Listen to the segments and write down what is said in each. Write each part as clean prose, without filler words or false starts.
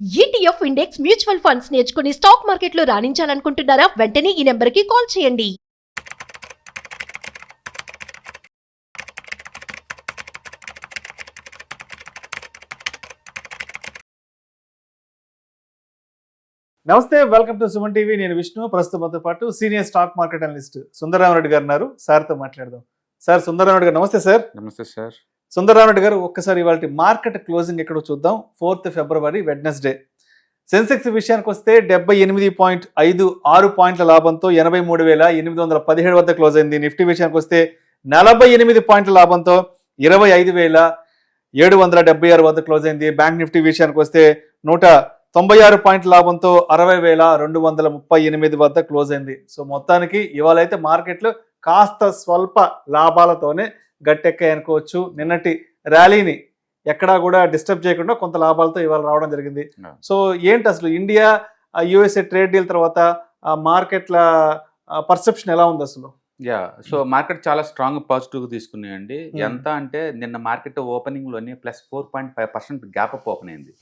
ETF index mutual funds నేర్చుకుని stock మార్కెట్లో రాణించాలనుకుంటున్నారా? వెంటనే ఈ నెంబర్కి కాల్ చేయండి. నమస్తే, వెల్కమ్ టు సుమన్ టీవీ. నేను విష్ణు. ప్రస్తుతంతో పాటు senior stock market analyst Sundararamareddy గారు ఉన్నారు. సార్తో మాట్లాడదాం. సార్, సుందరరామరెడ్డి గారు నమస్తే. సార్ నమస్తే సార్. సుందరరామరెడ్డి గారు, ఒక్కసారి ఇవాళ మార్కెట్ క్లోజింగ్ ఎక్కడో చూద్దాం. 4th ఫిబ్రవరి వెడ్నెస్డే. సెన్సెక్స్ విషయానికి వస్తే 78.56 పాయింట్ల లాభంతో 83,817 వద్ద క్లోజ్ అయింది. నిఫ్టీ విషయానికి వస్తే 48 పాయింట్ల లాభంతో 25,776 వద్ద క్లోజ్ అయింది. బ్యాంక్ నిఫ్టీ విషయానికి వస్తే 196 పాయింట్ల లాభంతో 60,238 వద్ద క్లోజ్ అయింది. సో మొత్తానికి ఇవాళ అయితే మార్కెట్లు కాస్త స్వల్ప లాభాలతోనే గట్టెక్కాయి అనుకోవచ్చు. నిన్నటి ర్యాలీని ఎక్కడా కూడా డిస్టర్బ్ చేయకుండా కొంత లాభాలతో ఇవాళ రావడం జరిగింది. సో ఏంటి అసలు ఇండియా యుఎస్ఏ ట్రేడ్ డీల్ తర్వాత మార్కెట్ల పర్సెప్షన్ ఎలా ఉంది అసలు? సో మార్కెట్ చాలా స్ట్రాంగ్ పాజిటివ్ తీసుకున్నాయండి. ఎంత అంటే నిన్న మార్కెట్ ఓపెనింగ్ లోనే +4.5% గ్యాప్ అప్ ఓపెన్ అయింది.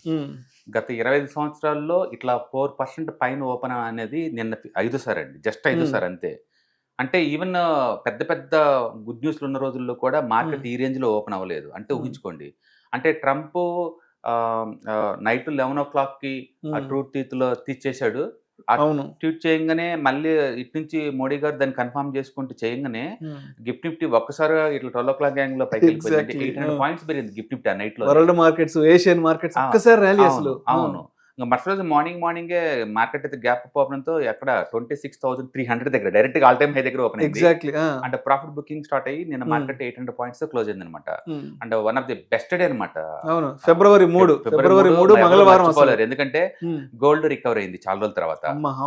గత 25 సంవత్సరాల్లో ఇట్లా 4% పైన ఓపెన్ అనేది నిన్న 5 సార్ అండి, జస్ట్ 5 సార్ అంతే. అంటే ఈవెన్ పెద్ద పెద్ద గుడ్ న్యూస్లు ఉన్న రోజుల్లో కూడా మార్కెట్ ఈ రేంజ్ లో ఓపెన్ అవ్వలేదు. అంటే ఊహించుకోండి, అంటే ట్రంప్ నైట్ 11 o'clockకి ఆ ట్రూత్ లో తీసేశాడు. ట్వీట్ చేయగానే మళ్ళీ ఇటు నుంచి మోడీ గారు దాన్ని కన్ఫర్మ్ చేసుకుంటూ చేయగానే గిఫ్ట్ నిఫ్టీ ఒక్కసారి ఇట్లా 12 o'clock గ్యాంగ్ లో పైకి వెళ్ళిపోయింది. 800 పాయింట్స్ పెరిగింది గిఫ్ట్ నిఫ్టీ ఆ నైట్ లో. వరల్డ్ మార్కెట్స్, ఏషియన్ మార్కెట్స్ ఒక్కసారి ర్యాలీ అసలు. అవును, ఇంకా మరుసటి రోజు మార్నింగే మార్కెట్ అయితే గ్యాప్ అప్ ఓపెన్ తో ఎక్కడ 26,300 దగ్గర డైరెక్ట్ గా ఆల్ టైమ్ హై దగ్గర ఓపెన్ అయింది. అంటే ప్రాఫిట్ బుకింగ్ స్టార్ట్ అయ్యి నిన్న మార్కెట్ 800 పాయింట్స్ క్లోజ్ అయింది అనమాట. అంటే one of the best day అనమాట. ఫిబ్రవరి 3 మంగళవారం. ఎందుకంటే గోల్డ్ రికవర్ అయింది చాలా రోజుల తర్వాత,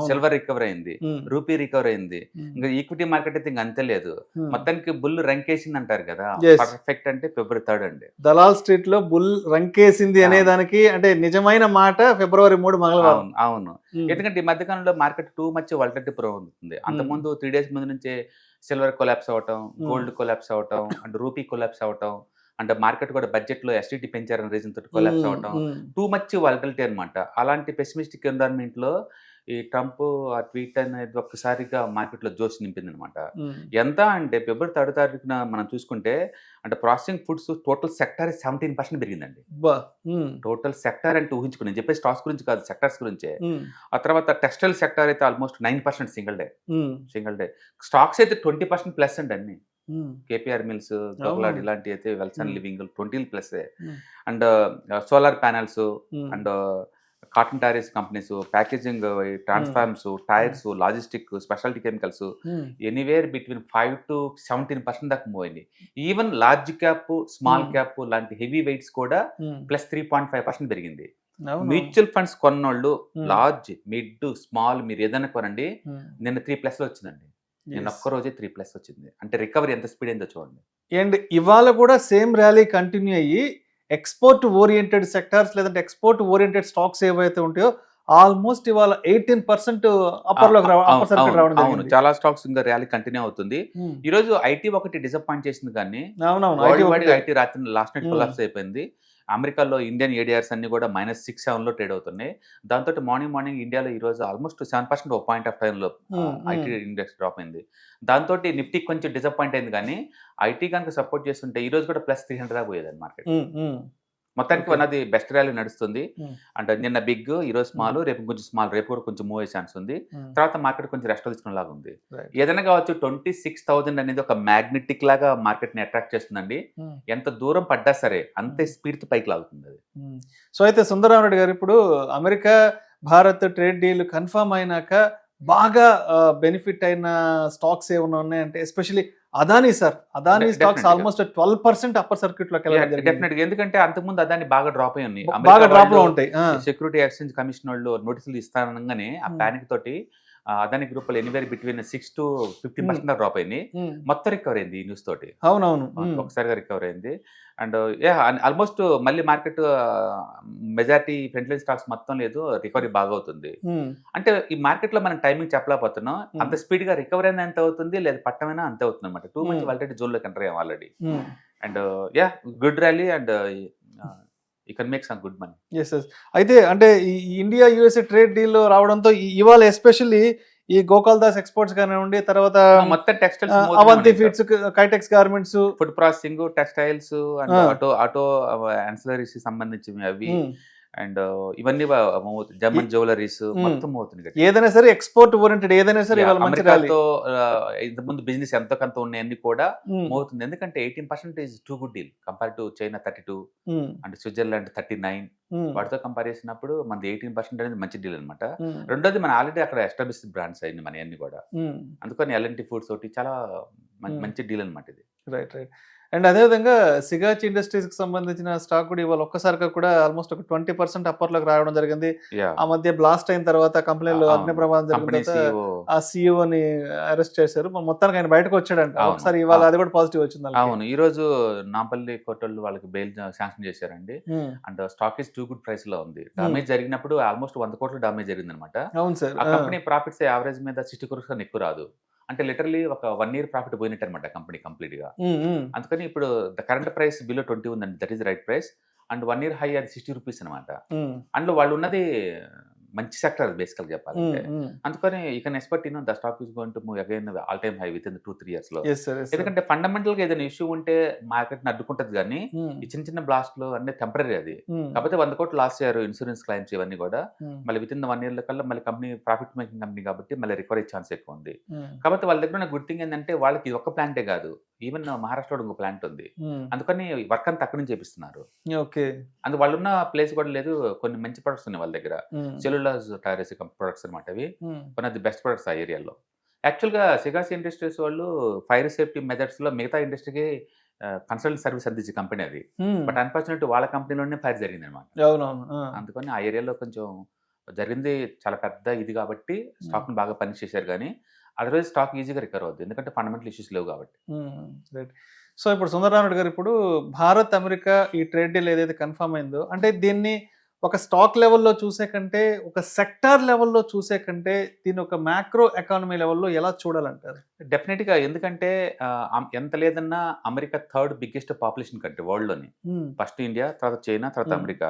సిల్వర్ రికవర్ అయింది, రూపీ రికవర్ అయింది. ఇంకా ఈక్విటీ మార్కెట్ అయితే ఇంకా అంతే లేదు. మొత్తానికి బుల్ రంకేసింది అంటారు కదా, పర్ఫెక్ట్ అంటే February 3rd అండి. దలాల్ స్ట్రీట్ లో బుల్ రంకేసింది అనే దానికి అంటే నిజమైన మాట February 3 మంగళవారం. అవును, ఎందుకంటే ఈ మధ్యకాలంలో మార్కెట్ టూ మచ్ వాలటిలిటీ అవుతుంది. అంతకుముందు 3 days ముందు నుంచే సిల్వర్ కొలాప్స్ అవటం, గోల్డ్ కొలాప్స్ అవటం, అండ్ రూపీ కొలాప్స్ అవటం, అంటే మార్కెట్ కూడా బడ్జెట్ లో ఎస్టీటీ పెంచారని రీజన్ తోటి కొలాప్స్ అవటం, టూ మచ్ వాలటిలిటీ అనమాట. అలాంటి పెసిమిస్టిక్ ఎన్వైరన్మెంట్ లో ఈ ట్రంప్ ఆ ట్వీట్ అనేది ఒక్కసారిగా మార్కెట్ లో జోష్ నింపింది అనమాట. ఎంత అంటే February 3rd మనం చూసుకుంటే అంటే ప్రాసెసింగ్ ఫుడ్స్ టోటల్ సెక్టర్ 17% పెరిగిందండి. టోటల్ సెక్టర్ అంటే ఊహించుకుని నేను చెప్పే స్టాక్స్ గురించి కాదు, సెక్టర్స్ గురించే. ఆ తర్వాత టెక్స్టైల్ సెక్టర్ అయితే ఆల్మోస్ట్ 9% సింగిల్ డే. స్టాక్స్ అయితే 20% ప్లస్ అండి అన్ని. కేపీఆర్ మిల్స్, గోకులాడ్ ఇలాంటి అయితే Welspun living 20+ and solar panels and cotton టారీస్ companies, packaging, transforms, tyres, logistic, speciality chemicals anywhere between 5 to 17% దాకా పోయింది. Even large cap, small cap లాంటి హెవీ వెయిట్స్ కూడా +3.5% పెరిగింది. మ్యూచువల్ ఫండ్స్ కొన్నోళ్ళు లార్జ్, మిడ్, స్మాల్ మీరు ఏదైనా కొనండి, నిన్న 3+ లో వచ్చిందండి. నిన్న ఒక్క రోజే 3+ వచ్చింది. అంటే రికవరీ ఎంత స్పీడ్ అయిందో చూడండి. అండ్ ఇవాళ కూడా సేమ్ ర్యాలీ కంటిన్యూ అయ్యి ఎక్స్పోర్ట్ ఓరియంటెడ్ సెక్టార్స్ లేదంటే ఎక్స్పోర్ట్ ఓరియంటెడ్ స్టాక్స్ ఏవైతే ఉంటాయో ఆల్మోస్ట్ ఇవాళ 18% అప్పర్ సర్క్యూట్ రావడం జరిగింది. చాలా స్టాక్స్ ఇంకా ర్యాలీ కంటిన్యూ అవుతుంది. ఈ రోజు ఐటీ ఒకటి డిసప్పాయింట్ చేసింది, కానీ ఐటీ రాత్రి లాస్ట్ నైట్ కొలాప్స్ అయిపోయింది. అమెరికాలో ఇండియన్ ఏడిఆర్స్ అన్ని కూడా -6.7 లో ట్రేడ్ అవుతున్నాయి. దాంతో మార్నింగ్ ఇండియాలో ఈ రోజు ఆల్మోస్ట్ 7% ఒక పాయింట్ ఆఫ్ టైంలో ఐటీ ఇండెక్స్ డ్రాప్ అయింది. దాంతో నిఫ్టీ కొంచెం డిసప్పాయింట్ అయింది, కానీ ఐటీ కనుక సపోర్ట్ చేస్తుంటే ఈ రోజు కూడా +300 దాకా పోయేది మార్కెట్. మొత్తానికి అన్నది బెస్ట్ ర్యాలీ నడుస్తుంది. అంటే నిన్న బిగ్, ఈ రోజు స్మాల్, రేపు కొంచెం స్మాల్, రేపు కూడా కొంచెం మూవ్ అయ్యే ఛాన్స్ ఉంది. తర్వాత మార్కెట్ కొంచెం రెస్ట్ తీసుకునేలాగా ఉంది. ఏదైనా కావచ్చు, 26,000 అనేది ఒక మ్యాగ్నెటిక్ లాగా మార్కెట్ ని అట్రాక్ట్ చేస్తుందండి. ఎంత దూరం పడ్డా సరే అంతే స్పీడ్ తో పైకి లాగుతుంది అది. సో అయితే సుందరరామరెడ్డి గారు, ఇప్పుడు America Bharat trade deal confirm అయినాక బాగా బెనిఫిట్ అయిన స్టాక్స్ ఏమైనా ఉన్నాయంటే especially Adani stocks almost 12% upper circuit లోకి వెళ్ళాలి. డెఫినెట్ గా, ఎందుకంటే అంతకుముందు అదాని బాగా డ్రాప్ అయ్యి ఉన్నాయి. సెక్యూరిటీ ఎక్స్చేంజ్ కమిషన్ వాళ్ళు నోటీసులు ఇస్తానగానే ఆ పానిక్ తోటి అదాని గ్రూప్ లో ఎనీవేర్ బిట్వీన్ 6 to 15% దాకా డ్రాప్ అయింది. మొత్తం రికవర్ అయింది ఈ న్యూస్ తోటి. అవునవును, ఒకసారిగా రికవర్ అయింది. అండ్ ఆల్మోస్ట్ మళ్ళీ market majority front line stocks మొత్తం లేదు, రికవరీ బాగా అవుతుంది. అంటే ఈ మార్కెట్ లో మనం టైమింగ్ చెప్పలేకపోతున్నాం. అంత స్పీడ్ గా రికవరీ అయినా ఎంత అవుతుంది, లేదా పట్టమైనా అంతే అవుతుంది అనమాట. టూ మచ్ వాలటిలిటీ జోన్ లోకి ఎంటర్ అయ్యాం already. And good rally and you can make some good money. Yes yes. అయితే అంటే ఈ ఇండియా యుఎస్ఏ ట్రేడ్ డీల్ రావడంతో ఇవాళ ఎస్పెషల్లీ ఈ గోపాల్ దాస్ ఎక్స్పోర్ట్స్ కానివ్వండి, తర్వాత మొత్తం textiles, Avanti feeds, Kitex garments, food processing, textiles and auto ancillaries సంబంధించినవి అవి అండ్ ఇవన్నీ జర్మన్ జ్యువెలరీస్ మొత్తం అవుతుంది. ఏదైనా సరే ఎక్స్పోర్ట్ ఓరియంటెడ్ ఏదైనా సరే ఇవాళ మంచి ర్యాలీ. అమెరికాతో ఇంతకుముందు బిజినెస్ ఎంతో కొంత ఉన్నాయన్నీ కూడా అవుతుంది. ఎందుకంటే 18% too good deal compare to China 32 and Switzerland 39. వాటితో కంపేర్ చేసినప్పుడు మనది 18% అనేది మంచి డీల్ అనమాట. రెండోది మన ఆల్రెడీ అక్కడ ఎస్టాబ్లిష్డ్ బ్రాండ్స్ అయింది మన అన్ని కూడా. అందుకని ఎల్ఎన్టీ ఫుడ్స్ ఒకటి చాలా మంచి డీల్ అనమాట ఇది. Right right. అండ్ అదేవిధంగా సిగాచి ఇండస్ట్రీస్ కి సంబంధించిన స్టాక్ కూడా ఇవాళ ఒక్కసారిగా కూడా ఆల్మోస్ట్ ఒక 20% అప్పర్లోకి రావడం జరిగింది. ఆ మధ్య బ్లాస్ట్ అయిన తర్వాత కంపెనీలో అగ్ని ప్రమాదం జరిగిన తర్వాత ఆ సిఇఓని అరెస్ట్ చేశారు. మొత్తానికి ఆయన బయటకు వచ్చాడంట. ఒకసారి ఇవాళ అది కూడా పాజిటివ్ వచ్చింది. అవును, ఈ రోజు నాంపల్లి కోర్టు వాళ్ళకి బెయిల్ శాంక్షన్ చేశారండి. And stock is too good price లో ఉంది. డామేజ్ జరిగినప్పుడు ఆల్మోస్ట్ 100 కోట్ల డామేజ్ జరిగింది అనమాట. అవును సార్. ఆ కంపెనీ ప్రాఫిట్స్ యావరేజ్ మీద 60 crores కన్నా ఎక్కువ రాదు. అంటే లిటరలీ ఒక 1 year ప్రాఫిట్ పోయినట్టు అనమాట కంపెనీ కంప్లీట్ గా. అందుకని ఇప్పుడు ద కరెంట్ ప్రైస్ బిలో 20 ఉందండి, that is right price. And 1 year high అది 60 rupees అనమాట. అందులో వాళ్ళు ఉన్నది మంచి సెక్టర్ బేసికల్ చెప్పాలంటే. అందుకని you can expect the stock is going to move again all time high with in 2-3 years లో. ఎందుకంటే ఫండమెంటల్ గా ఏదైనా ఇష్యూ ఉంటే మార్కెట్ ని అడ్డుకుంటది, కానీ ఈ చిన్న చిన్న బ్లాస్ట్ లో అన్ని టెంపరీ అది. కాకపోతే 100 కోట్లు లాస్ అయ్యారు ఇన్సూరెన్స్ క్లైమ్స్ ఇవన్నీ కూడా. మళ్ళీ విత్ ఇన్ 1 year కల్లా మళ్ళీ కంపెనీ ప్రాఫిట్ మేకింగ్ కంపెనీ కాబట్టి మళ్ళీ రికవర్ అయ్యే ఛాన్స్ ఎక్కువ ఉంది. కాబట్టి వాళ్ళ దగ్గర ఉన్న గుడ్ థింగ్ ఏంటంటే వాళ్ళకి ఇది ఒక్క ప్లాంటే కాదు, ఈవెన్ మహారాష్ట్రలో ఇంకో ప్లాంట్ ఉంది. అందుకని వర్క్ అంతా అక్కడి నుంచి చేపిస్తున్నారు. అందుకు వాళ్ళు ఉన్న ప్లేస్ కూడా లేదు. కొన్ని మంచి ప్రొడక్ట్స్ ఉన్నాయి వాళ్ళ దగ్గర, సెల్యులాజ్ టైర్స్ ప్రొడక్ట్స్ అనమాట. అవి one of the best products ఆ ఏరియాలో. యాక్చువల్గా సిగాసి ఇండస్ట్రీస్ వాళ్ళు ఫైర్ సేఫ్టీ మెథడ్స్ లో మిగతా ఇండస్ట్రీకి కన్సల్టెంట్ సర్వీస్ అందించే కంపెనీ అది. బట్ అన్ఫార్చునేట్ వాళ్ళ కంపెనీలోనే ఫైర్ జరిగింది అనమాట. అందుకని ఆ ఏరియాలో కొంచెం జరిగింది చాలా పెద్ద ఇది కాబట్టి స్టాక్ ని బాగా పని చేశారు, కానీ అదర్వైజ్ స్టాక్ ఈజీగా రికవర్ అవుతుంది ఎందుకంటే ఫండమెంటల్ ఇష్యూస్ లేవు కాబట్టి. సో ఇప్పుడు సుందరరామరెడ్డి గారు, ఇప్పుడు భారత్ అమెరికా ఈ ట్రేడ్ డీల్ ఏదైతే కన్ఫర్మ్ అయిందో, అంటే దీన్ని ఒక స్టాక్ లెవెల్లో చూసే కంటే, ఒక సెక్టార్ లెవెల్లో చూసే కంటే, దీని ఒక మ్యాక్రో ఎకానమీ లెవెల్లో ఎలా చూడాలంటారు? డెఫినెట్గా, ఎందుకంటే ఎంత లేదన్నా America 3rd biggest population country world లోని. ఫస్ట్ ఇండియా, తర్వాత చైనా, తర్వాత America.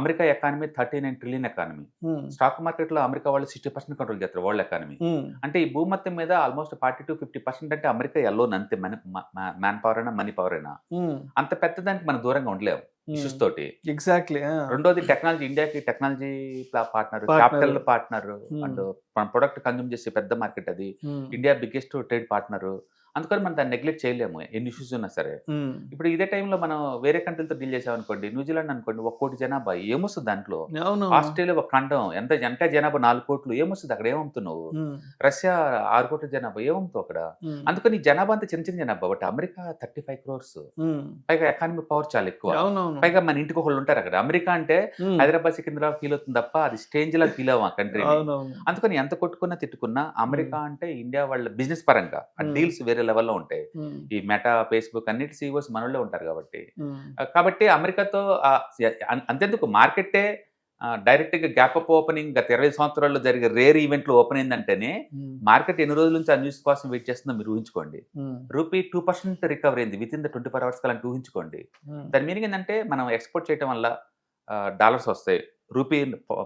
America economy 39 trillion economy. Stock market లో అమెరికా వాళ్ళు 60% కంట్రోల్ చేస్తారు వరల్డ్ ఎకానమీ. అంటే ఈ భూమత్యం మీద ఆల్మోస్ట్ 40-50% అంటే అమెరికా ఎల్లోన్ అంతే, మ్యాన్ పవర్ అయినా మనీ పవర్ అయినా. అంత పెద్దదానికి మనం దూరంగా ఉండలేము ఇష్యూస్ తోటి. ఎగ్జాక్ట్లీ. రెండోది టెక్నాలజీ, ఇండియాకి technology partner, capital partner and మన ప్రొడక్ట్ కన్జ్యూమ్ చేసే పెద్ద మార్కెట్ అది. India biggest trade partner. అందుకని మనం దాన్ని నెగ్లెక్ట్ చేయలేము ఎన్ని ఇష్యూస్ ఉన్నా సరే. ఇప్పుడు ఇదే టైంలో మనం వేరే కంట్రీలతో డీల్ చేసామనుకోండి, న్యూజిలాండ్ అనుకోండి, 1 కోటి జనాభా, ఏమొస్తుంది దాంట్లో? ఆస్ట్రేలియా ఒక ఖండం, ఎంత జనాభా 4 కోట్లు, ఏమొస్తుంది అక్కడ? ఏమవుతున్నావు? రష్యా 6 కోట్ల జనాభా, ఏమవుతావు అక్కడ? అందుకని జనాభా అంతా చిన్న చిన్న జనాభా. బట్ అమెరికా 35 crores, పైగా ఎకానమీ పవర్ చాలా ఎక్కువ, పైగా మన ఇంటికి ఒకళ్ళు ఉంటారు అక్కడ. అమెరికా అంటే హైదరాబాద్ సికింద్రాబాద్ ఫీల్ అవుతుంది తప్ప అది స్ట్రేంజ్ లా ఫీల్ అవ్వం ఆ కంట్రీ. అందుకని ఎంత కొట్టుకున్నా తిట్టుకున్నా అమెరికా అంటే ఇండియా వాళ్ళ బిజినెస్ పరంగా ఆ డీల్స్ వేరే లెవెల్లో ఉంటాయి. ఈ మెటా, ఫేస్బుక్ అన్నిటి సీఈఓస్ మనోళ్ళే ఉంటారు కాబట్టి అమెరికాతో అంతెందుకు మార్కెట్టే డైరెక్ట్ గా గ్యాప్ అప్ ఓపెనింగ్ గత 20 సంవత్సరాల్లో జరిగే రేర్ ఈవెంట్లు ఓపెన్ అయిందంటేనే మార్కెట్ ఎన్ని రోజుల నుంచి ఆ న్యూస్ కోసం వెయిట్ చేస్తుందో మీరు ఊహించుకోండి. రూపీ 2% రికవర్ అయింది విత్ ఇన్ ద 24 hours కలా ఊహించుకోండి. దాని మీనింగ్ ఏంటంటే మనం ఎక్స్పోర్ట్ చేయడం వల్ల డాలర్స్ వస్తాయి, రూపీ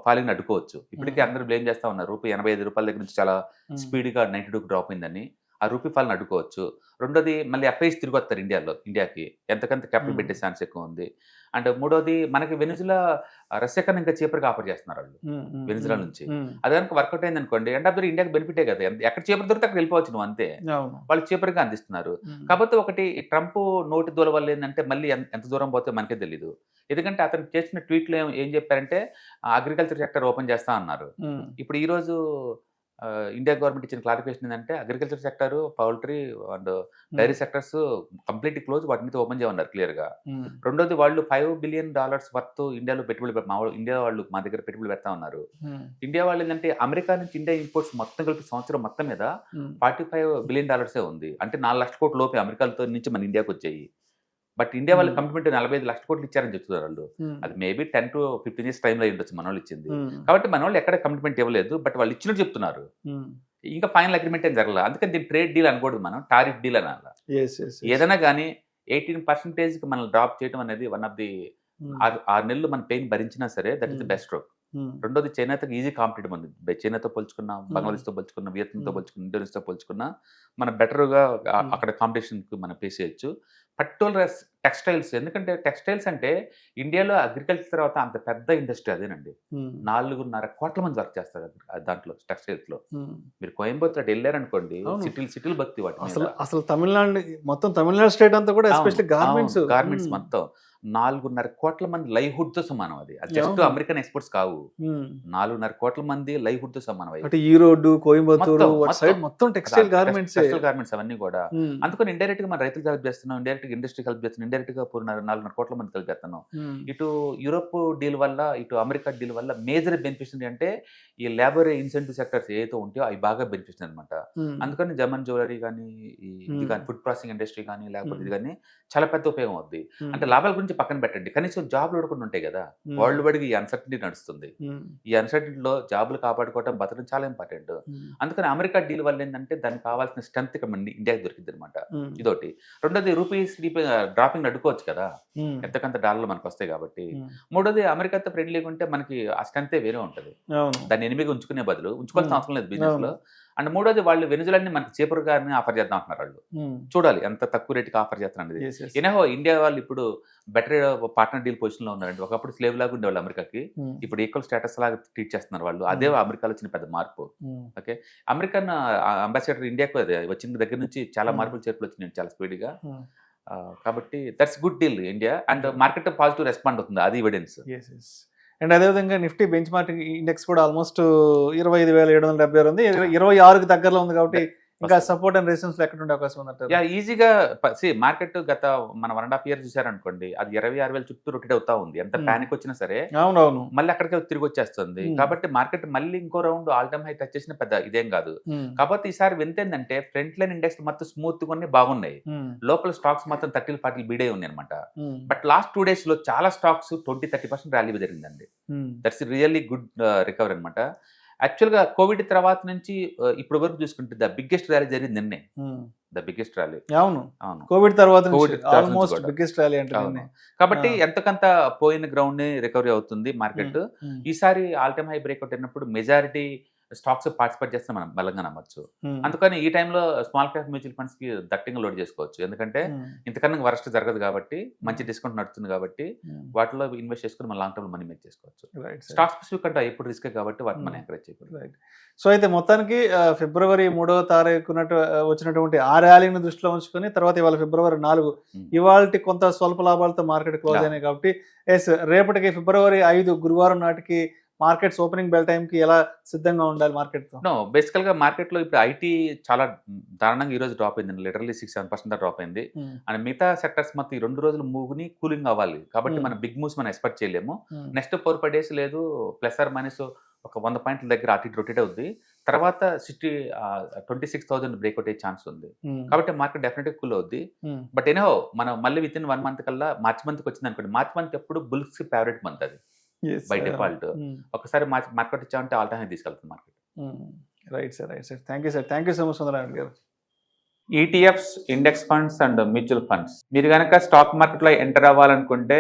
ఫాలింగ్ అడ్డుకోవచ్చు. ఇప్పటికీ అందరూ బ్లేమ్ చేస్తా ఉన్నారు రూపీ 85 రూపాయల దగ్గర నుంచి చాలా స్పీడ్ గా 92 డ్రాప్ అయిందని. ఆ రూపీ ఫాల్ని అడ్డుకోవచ్చు. రెండోది మళ్ళీ ఎఫ్ఐస్ తిరిగి వస్తారు ఇండియాకి, ఎంతకంత క్యాపిటల్ పెట్టే ఛాన్స్ ఎక్కువ ఉంది. అండ్ మూడోది మనకి వెనిజులా రష్యా కన్నా ఇంకా చీపర్గా ఆఫర్ చేస్తున్నారు వాళ్ళు వెనిజులా నుంచి. అది కనుక వర్కౌట్ అయింది అనుకోండి, అంటే అప్పుడు ఇండియాకి బెనిఫిటే కదా. ఎక్కడ చీపర్ దొరికితే అక్కడ వెళ్ళిపోవచ్చు నువ్వు, అంతే. వాళ్ళు చీపర్గా అందిస్తున్నారు. కాకపోతే ఒకటి, ట్రంప్ నోటి దూల వల్ల ఏంటంటే మళ్ళీ ఎంత దూరం పోతే మనకే తెలీదు. ఎందుకంటే అతను చేసిన ట్వీట్లు ఏం చెప్పారంటే అగ్రికల్చర్ సెక్టర్ ఓపెన్ చేస్తా అన్నారు. ఇప్పుడు ఈ రోజు ఇండియా గవర్నమెంట్ ఇచ్చిన క్లారిఫికేషన్ ఏంటంటే agriculture sector, poultry and dairy sectors complete close, వాటి మీద ఓపెన్ చేయమన్నారు క్లియర్ గా. రెండోది వాళ్ళు $5 billion వర్త్ ఇండియాలో పెట్టుబడి, ఇండియా వాళ్ళు మా దగ్గర పెట్టుబడి పెడతా ఉన్నారు. ఇండియా వాళ్ళు ఏంటంటే అమెరికా నుంచి ఇండియా ఇంపోర్ట్స్ మొత్తం కలిపి సంవత్సరం మొత్తం మీద $45 billion ఉంది. అంటే 4 లక్షల కోట్ల లోపే అమెరికాలతో నుంచి మన ఇండియాకి వచ్చాయి. బట్ ఇండియా వాళ్ళు కమిట్మెంట్ 45 లక్షల కోట్లు ఇచ్చారని చెప్తున్నారు వాళ్ళు. అది మేబీ 10 to 15 years టైంలో ఉండొచ్చు మన వాళ్ళు ఇచ్చింది. కాబట్టి మన వాళ్ళు ఎక్కడ కమిట్మెంట్ ఇవ్వలేదు, బట్ వాళ్ళు ఇచ్చినట్టు చెప్తున్నారు. ఇంకా ఫైనల్ అగ్రిమెంట్ ఏం జరగలేదు. అందుకని దీన్ని ట్రేడ్ డీల్ అనకూడదు, మనం టారిఫ్ డీల్ అనాలి. ఏదైనా కానీ 18% మనం డ్రాప్ చేయడం అనేది వన్ ఆఫ్ ది 6 నెలలు మన పెయిన్ భరించినా సరే that is the best stroke. రెండోది చైనాతో ఈజీ కాంపిటేటివ్ ఉంది. చైనాతో పోల్చుకున్నా, బంగ్లాదేశ్తో పోల్చుకున్నా, వియత్నాంతో పోల్చుకున్నా, ఇండోనేషియాతో పోల్చుకున్నా మన బెటర్గా అక్కడ కాంపిటీషన్కి మనం ఫేస్ చేయొచ్చు. పర్టికులర్ టెక్స్టైల్స్, ఎందుకంటే టెక్స్టైల్స్ అంటే ఇండియాలో అగ్రికల్చర్ తర్వాత అంత పెద్ద ఇండస్ట్రీ అదేనండి. 4.5 కోట్ల మంది వర్క్ చేస్తారు దాంట్లో టెక్స్టైల్స్ లో. మీరు కోయంబత్తూర్ వెళ్ళారనుకోండి, సిటీలు భక్తి వాటి అసలు తమిళనాడు మొత్తం, తమిళనాడు స్టేట్ అంతా కూడా ఎస్పెషల్లీ గార్మెంట్స్ మొత్తం 4.5 కోట్ల మంది లైవ్హుడ్ తో సమానం. అది జస్ట్ అమెరికన్ ఎక్స్పోర్ట్స్ కావు. 4.5 కోట్ల మంది లైవ్హుడ్ తో సమానం. ఈరోడ్, కోయంబత్తూరు మొత్తం టెక్స్టైల్ గార్మెంట్స్ అవన్నీ కూడా. అందుకని ఇండైరెక్ట్ గా మన రైతులకు హెల్ప్ చేస్తున్నాం, ఇండైరెక్ట్ గా ఇండస్ట్రీ హెల్ప్ చేస్తున్నాం, ఇండైరెక్ట్ గా 4.5 కోట్ల మంది హెల్ప్ చేస్తున్నాం. ఇటు యూరోప్ డీల్ వల్ల, ఇటు అమెరికా డీల్ వల్ల మేజర్ బెనిఫిషియరీ అంటే ఈ లేబర్ ఇన్సెంటివ్ సెక్టర్స్ ఏదైతే ఉంటాయో అవి బాగా బెనిఫిషియరీ అనమాట. అందుకని జర్మన్ జ్యువెలరీ కానీ, ఇది కానీ, ఫుడ్ ప్రాసెసింగ్ ఇండస్ట్రీ కానీ, లేకపోతే ఇది కానీ చాలా పెద్ద ఉపయోగం అవుద్ది. అంటే లాభాల గురించి పక్కన పెట్టండి, కనీసం జాబ్లు కూడా ఉంటాయి కదా. వరల్డ్ వైడ్ ఈ అన్సర్టనిటీ నడుస్తుంది. ఈ అన్సర్టనిటీలో జాబులు కాపాడుకోవడం, బతకడం చాలా ఇంపార్టెంట్. అందుకని అమెరికా డీల్ వల్ల ఏంటంటే దానికి కావాల్సిన స్ట్రెంత్ ఇక్కడ ఇండియాకి దొరికింది అనమాట. ఇదొకటి. రెండోది రూపీస్ డ్రాపింగ్ అడ్డుకోవచ్చు కదా, ఎంతకంత డాలర్లు మనకు వస్తాయి కాబట్టి. మూడోది అమెరికాతో ఫ్రెండ్లీగా ఉంటే మనకి ఆ స్ట్రెంతే వేరే ఉంటుంది. దాన్ని ఎనిమిగా ఉంచుకునే బదులు ఉంచుకోవాల్సిన అవసరం లేదు బిజినెస్ లో. అండ్ మూడోది వాళ్ళు వెనుజులాని మనకి చీపర్ గారిని ఆఫర్ చేద్దాం అంటున్నారు. వాళ్ళు చూడాలి ఎంత తక్కువ రేటుకి ఆఫర్ చేస్తున్నారు. ఎనహో ఇండియా వాళ్ళు ఇప్పుడు బెటర్ పార్ట్నర్ డీల్ పొజిషన్ లో ఉన్నారండి. ఒకప్పుడు స్లేవ్ లాగా ఉండేవాళ్ళు అమెరికాకి, ఇప్పుడు ఈక్వల్ స్టేటస్ లాగా ట్రీట్ చేస్తున్నారు వాళ్ళు. అదే అమెరికాలో వచ్చిన పెద్ద మార్పు. ఓకే, అమెరికన్ అంబాసిడర్ ఇండియాకు వచ్చిన దగ్గర నుంచి చాలా మార్పులు చేర్పులు వచ్చినాయి చాలా స్పీడ్గా. కాబట్టి that's good deal India. And market positive respond అవుతుంది, అది ఎవిడెన్స్. అండ్ అదేవిధంగా నిఫ్టీ బెంచ్ మార్క్ ఇండెక్స్ కూడా ఆల్మోస్ట్ 25,776 ఉంది. 26కి దగ్గరలో ఉంది కాబట్టి ఇంకా సపోర్ట్ అండ్ రెసిస్టెన్స్ ఎక్కడ ఉండే అవకాశం ఉంది? ఈజీగా మార్కెట్ గత మన 1.5 years చూసారనుకోండి, అది 26,000 చుట్టూ రొటేట్ అవుతా ఉంది. ఎంత ప్యానిక్ వచ్చినా సరే అవునవును మళ్ళీ అక్కడికి తిరిగి వచ్చేస్తుంది. కాబట్టి మార్కెట్ మళ్ళీ ఇంకో round all time high touch చేసిన పెద్ద ఇదేం కాదు. కాబట్టి ఈసారి వింత ఏంటంటే ఫ్రంట్ లైన్ ఇండెక్స్ మొత్తం స్మూత్ గా బాగున్నాయి, లోపల స్టాక్స్ మాత్రం 30-40 బీడే ఉన్నాయి అనమాట. బట్ లాస్ట్ 2 days లో చాలా స్టాక్స్ 20-30% ర్యాలీ జరిగిందండి. దట్స్ రియల్లీ గుడ్ రికవరీ అనమాట. యాక్చువల్గా కోవిడ్ తర్వాత నుంచి ఇప్పుడు వరకు చూసుకుంటే ద బిగ్గెస్ట్ ర్యాలీ జరిగింది నిన్నే. The biggest rally. అవును, కోవిడ్ తర్వాత ఆల్మోస్ట్ బిగ్గెస్ట్ ర్యాలీ అంటే. కాబట్టి ఎంతకంత పోయిన గ్రౌండ్ రికవరీ అవుతుంది మార్కెట్. ఈసారి ఆల్ టైమ్ హై బ్రేక్అవుట్ అయినప్పుడు మెజారిటీ స్టాక్స్ పార్టిసిపేట్ చేస్తే మనం బలంగా నమ్మచ్చు. అందుకని ఈ టైంలో స్మాల్ క్యాప్ మ్యూచువల్ ఫండ్స్ కి దట్టింగా లోడ్ చేసుకోవచ్చు. ఎందుకంటే ఇంతకన్నా వరస్ట్ జరగదు కాబట్టి, మంచి డిస్కౌంట్ నడుస్తుంది కాబట్టి వాటిలో ఇన్వెస్ట్ చేసుకుని మనం లాంగ్ టర్మ్ మనీ మేక్ చేసుకోవచ్చు. స్టాక్ స్పెసిఫిక్ అంటే ఎప్పుడు రిస్క్ కాబట్టి వాటిని మనం ఎంకరేజ్ చేయకూడదు. సో అయితే మొత్తానికి ఫిబ్రవరి 3వ తారీఖు వచ్చినటువంటి ఆ ర్యాలీని దృష్టిలో ఉంచుకొని తర్వాత ఇవాళ ఫిబ్రవరి 4 ఇవాళ కొంత స్వల్ప లాభాలతో మార్కెట్ క్లోజ్ అయినాయి కాబట్టి రేపటికి ఫిబ్రవరి 5 గురువారం నాటికి మార్కెట్స్ ఓపెనింగ్ బెల్ టైం కి ఎలా సిద్ధంగా ఉండాలి మార్కెట్ తో? నో, బేసికల్ గా మార్కెట్ లో ఇప్పుడు ఐటీ చాలా దారుణంగా ఈ రోజు డ్రాప్ అయింది, లిటరల్లీ 6-7% డ్రాప్ అయింది. అండ్ మిగతా సెక్టర్స్ మొత్తం ఈ 2 రోజులు మూవ్ని కూలింగ్ అవ్వాలి కాబట్టి మనం బిగ్ మూవ్స్ మనం ఎక్స్పెక్ట్ చేయలేము. నెక్స్ట్ 4-5 days లేదు, ప్లస్ ఆర్ మైనస్ ఒక 100 పాయింట్ల దగ్గర అటు రొటేట్ అవుద్ది. తర్వాత 26,000 బ్రేక్అవుట్ అయ్యే ఛాన్స్ ఉంది. కాబట్టి మార్కెట్ డెఫినెట్ గా కూల్ అవుద్ది. బట్ ఎనో మనం మళ్ళీ విత్ ఇన్ 1 month కల్లా మార్చ్ మంత్కి వచ్చింది అనుకోండి. మార్చ్ మంత్ ఎప్పుడు బుల్స్ ఫేవరెట్ మంత్ అది బై డిఫాల్ట్. ఒకసారి మార్కెట్ ఇచ్చామంటే ఆల్ టైమ్ తీసుకెళ్తుంది market. Right sir, right sir. Thank you so much Sundararaman garu. ETFs, index funds and mutual funds మీరు కనుక స్టాక్ మార్కెట్ లో ఎంటర్ అవ్వాలనుకుంటే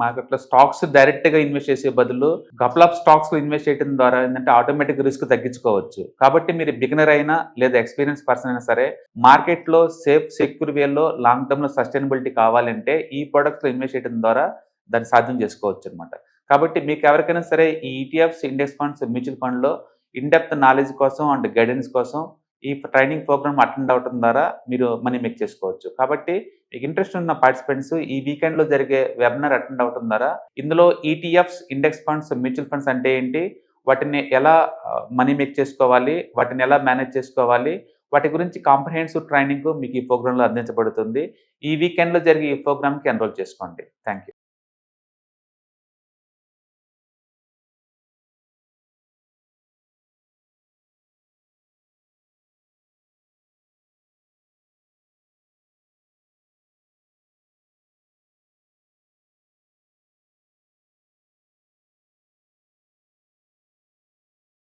మార్కెట్ లో స్టాక్స్ డైరెక్ట్ గా ఇన్వెస్ట్ చేసే బదులు కపుల్ ఆఫ్ స్టాక్స్ ఇన్వెస్ట్ చేయడం ద్వారా ఏంటంటే ఆటోమేటిక్ రిస్క్ తగ్గించుకోవచ్చు. కాబట్టి మీరు బిగినర్ అయినా లేదా ఎక్స్పీరియన్స్ పర్సన్ అయినా సరే మార్కెట్ లో సేఫ్ సెక్యూర్ వేలో లాంగ్ టర్మ్ లో సస్టైనబిలిటీ కావాలంటే ఈ ప్రొడక్ట్స్ లో ఇన్వెస్ట్ చేయడం ద్వారా దాన్ని సాధ్యం చేసుకోవచ్చు అనమాట. కాబట్టి మీకు ఎవరికైనా సరే ఈ ETFs, index funds, mutual fund లో ఇన్ డెప్త్ నాలెడ్జ్ కోసం అండ్ గైడెన్స్ కోసం ఈ ట్రైనింగ్ ప్రోగ్రామ్ అటెండ్ అవడం ద్వారా మీరు మనీ మేక్ చేసుకోవచ్చు. కాబట్టి మీకు ఇంట్రెస్ట్ ఉన్న పార్టిసిపెంట్స్ ఈ వీకెండ్ లో జరిగే వెబినార్ అటెండ్ అవడం ద్వారా ఇందులో ETFs, index funds, mutual funds అంటే ఏంటి, వాటిని ఎలా మనీ మేక్ చేసుకోవాలి, వాటిని ఎలా మేనేజ్ చేసుకోవాలి, వాటి గురించి కాంప్రహెన్సివ్ ట్రైనింగ్ మీకు ఈ ప్రోగ్రామ్ లో అందించబడుతుంది. ఈ వీకెండ్ లో జరిగే ఈ ప్రోగ్రామ్ కి ఎన్రోల్ చేసుకోండి. Thank you.